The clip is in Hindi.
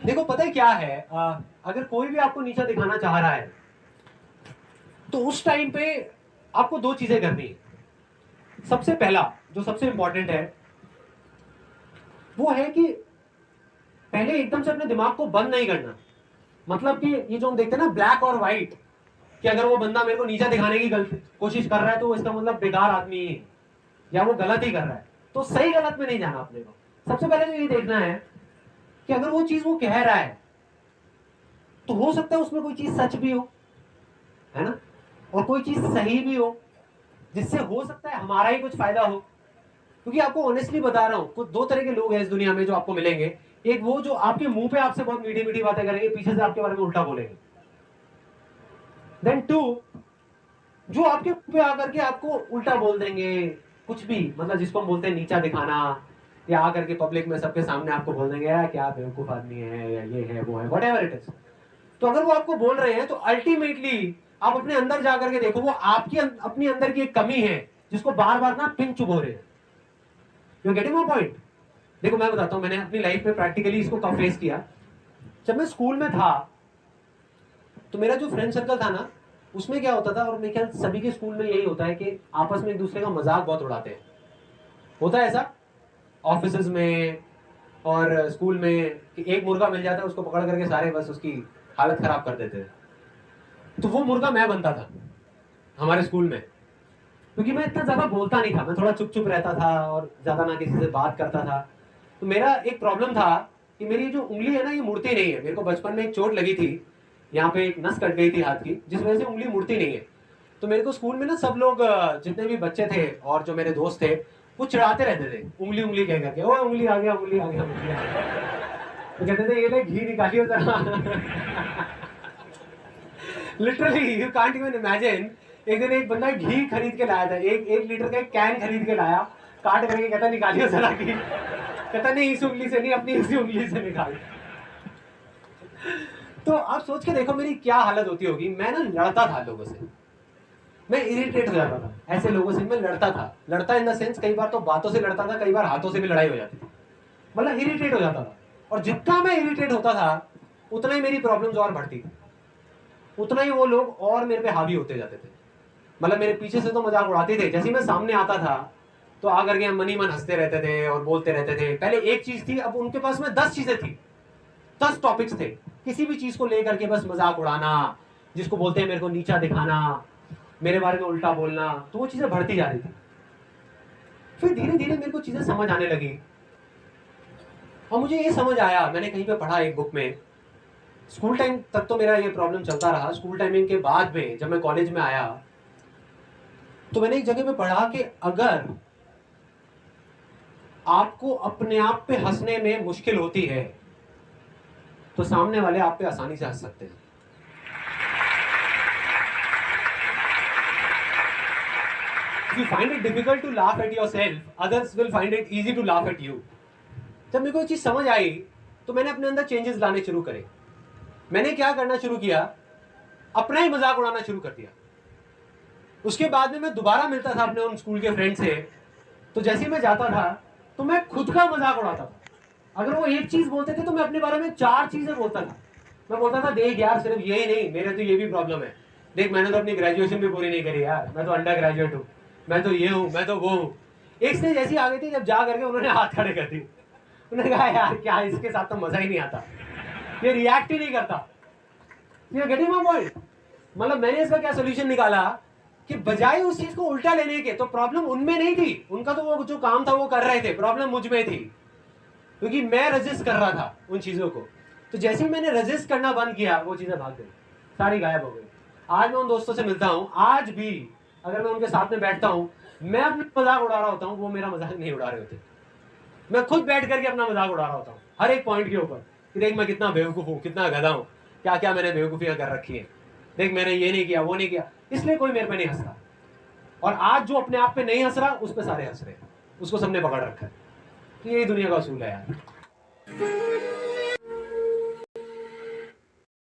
देखो पता है क्या है, अगर कोई भी आपको नीचा दिखाना चाह रहा है तो उस टाइम पे आपको दो चीजें करनी है। सबसे पहला जो सबसे इंपॉर्टेंट है वो है कि पहले एकदम से अपने दिमाग को बंद नहीं करना। मतलब कि ये जो हम देखते हैं ना ब्लैक और व्हाइट, कि अगर वो बंदा मेरे को नीचा दिखाने की गलत कोशिश कर रहा है तो वो इसका मतलब बेकार आदमी ही है या वो गलत ही कर रहा है। तो सही गलत में नहीं जाना अपने को। सबसे पहले तो ये देखना है कि अगर वो चीज वो कह रहा है तो हो सकता है उसमें कोई चीज सच भी हो, है ना, और कोई चीज सही भी हो जिससे हो सकता है हमारा ही कुछ फायदा हो। क्योंकि आपको ऑनेस्टली बता रहा हूं, कुछ दो तरह के लोग हैं इस दुनिया में जो आपको मिलेंगे। एक वो जो आपके मुंह पे आपसे बहुत मीठी मीठी बातें करेंगे, पीछे से आपके बारे में उल्टा बोलेंगे। देन टू, जो आपके मुंह पे आकर के आपको उल्टा बोल देंगे, कुछ भी, मतलब जिसको हम बोलते हैं नीचा दिखाना, या आकर के पब्लिक में सबके सामने आपको बोल देंगे यार क्या बेवकूफ आदमी है, या ये है वो है, वट एवर इट इज। तो अगर वो आपको बोल रहे हैं तो अल्टीमेटली आप अपने अंदर जाकर के देखो, वो आपकी अपनी अंदर की एक कमी है जिसको बार बार ना पिन चुभो रहे हैं। You getting my point? देखो मैं बताता हूं, मैंने अपनी लाइफ में प्रैक्टिकली इसको फेस किया। जब मैं स्कूल में था तो मेरा जो फ्रेंड सर्कल था ना, उसमें क्या होता था, और मेरे ख्याल सभी के स्कूल में यही होता है कि आपस में एक दूसरे का मजाक बहुत उड़ाते हैं। होता है ऐसा ऑफिस में और स्कूल में कि एक मुर्गा मिल जाता है, उसको पकड़ करके सारे बस उसकी हालत खराब कर देते थे। तो वो मुर्गा मैं बनता था हमारे स्कूल में, क्योंकि मैं इतना ज्यादा बोलता नहीं था, मैं थोड़ा चुप चुप रहता था और ज्यादा ना किसी से बात करता था। तो मेरा एक प्रॉब्लम था कि मेरी जो उंगली है ना ये मुड़ती नहीं है। मेरे को बचपन में एक चोट लगी थी, यहाँ पे एक नस कट गई थी हाथ की, जिस वजह से उंगली मुड़ती नहीं है। तो मेरे को स्कूल में ना सब लोग, जितने भी बच्चे थे और जो मेरे दोस्त थे, वो चिढ़ाते रहते थे उंगली उंगली कह करके, ओ उंगली आ गया उंगली आ गया उंगली आ गया। तो कहते थे ये ले घी निकालियो जरा। Literally you can't even imagine. एक दिन एक बंदा घी खरीद के लाया था, एक लीटर का एक कैन खरीद के लाया, काट करके कहता निकालियो जरा घी। कहता नहीं इस उंगली से नहीं, अपनी इसी उंगली से निकाल। तो आप सोच के देखो मेरी क्या हालत होती होगी। मैं ना लड़ता था लोगों से, मैं इरिटेट हो जाता था ऐसे लोगों से। मैं लड़ता था, लड़ता इन द सेंस कई बार तो बातों से लड़ता था, कई बार हाथों से भी लड़ाई हो जाती थी। मतलब इरिटेट हो जाता था, और जितना मैं इरिटेट होता था उतना ही मेरी प्रॉब्लम्स और बढ़ती थी, उतना ही वो लोग और मेरे पे हावी होते जाते थे। मतलब मेरे पीछे से तो मजाक उड़ाते थे, जैसे ही मैं सामने आता था तो आकर के मन ही मन हंसते रहते थे और बोलते रहते थे। पहले एक चीज थी, अब उनके पास में 10 चीजें थी, 10 टॉपिक्स थे। किसी भी चीज को लेकर के बस मजाक उड़ाना, जिसको बोलते हैं मेरे को नीचा दिखाना, मेरे बारे में उल्टा बोलना, तो वो चीजें बढ़ती जा रही थी। फिर धीरे धीरे मेरे को चीजें समझ आने लगी, और मुझे ये समझ आया, मैंने कहीं पे पढ़ा एक बुक में। स्कूल टाइम तक तो मेरा ये प्रॉब्लम चलता रहा। स्कूल टाइमिंग के बाद में जब मैं कॉलेज में आया तो मैंने एक जगह पे पढ़ा कि अगर आपको अपने आप पे हंसने में मुश्किल होती है तो सामने वाले आप पे आसानी से हंस सकते हैं। If you find it difficult to laugh at yourself, others will find it easy to laugh at you. जब मेरे को ये चीज समझ आई तो मैंने अपने अंदर चेंजेस लाने शुरू करे। मैंने क्या करना शुरू किया, अपना ही मजाक उड़ाना शुरू कर दिया। उसके बाद में मैं दोबारा मिलता था अपने उन स्कूल के फ्रेंड से, तो जैसे ही मैं जाता था तो मैं खुद का मजाक उड़ाता था। अगर वो एक चीज बोलते थे तो मैं अपने बारे में 4 चीजें बोलता था। मैं बोलता था देख यार सिर्फ यही नहीं, मेरे तो ये भी प्रॉब्लम है, देख मैंने तो अपनी ग्रेजुएशन भी पूरी नहीं करी यार, मैं तो अंडर ग्रेजुएट हूँ, मैं तो ये हूँ, मैं तो वो हूँ। एक स्टेज ऐसी आ गई थी जब जा करके उन्होंने हाथ खड़े कर दिए। उन्होंने कहा यार क्या इसके साथ तो मजा ही नहीं आता, ये रिएक्ट ही नहीं करता। You getting my point? मतलब मैंने इसका क्या सोल्यूशन निकाला कि बजाय उस चीज को उल्टा लेने के, तो प्रॉब्लम उनमें नहीं थी, उनका तो वो जो काम था वो कर रहे थे, प्रॉब्लम मुझ में थी, क्योंकि मैं रेजिस्ट कर रहा था उन चीजों को। तो जैसे ही मैंने रेजिस्ट करना बंद किया वो चीजें भाग गई, सारी गायब हो गई। आज मैं उन दोस्तों से मिलता हूं, आज भी अगर मैं उनके साथ में बैठता हूं, मैं अपना मजाक उड़ा रहा होता हूं, वो मेरा मजाक नहीं उड़ा रहे होते। मैं खुद बैठ करके अपना मजाक उड़ा रहा होता हूं हर एक पॉइंट के ऊपर कि देख मैं कितना बेवकूफ हूं, कितना गधा हूं, क्या क्या मैंने बेवकूफियां कर रखी है, देख मैंने ये नहीं किया वो नहीं किया, इसलिए कोई मेरे पे नहीं हंस रहा। और आज जो अपने आप पे नहीं हंस रहा उस पे सारे हंस रहे हैं, उसको सबने पकड़ रखा है। तो यही दुनिया का असूल है यार।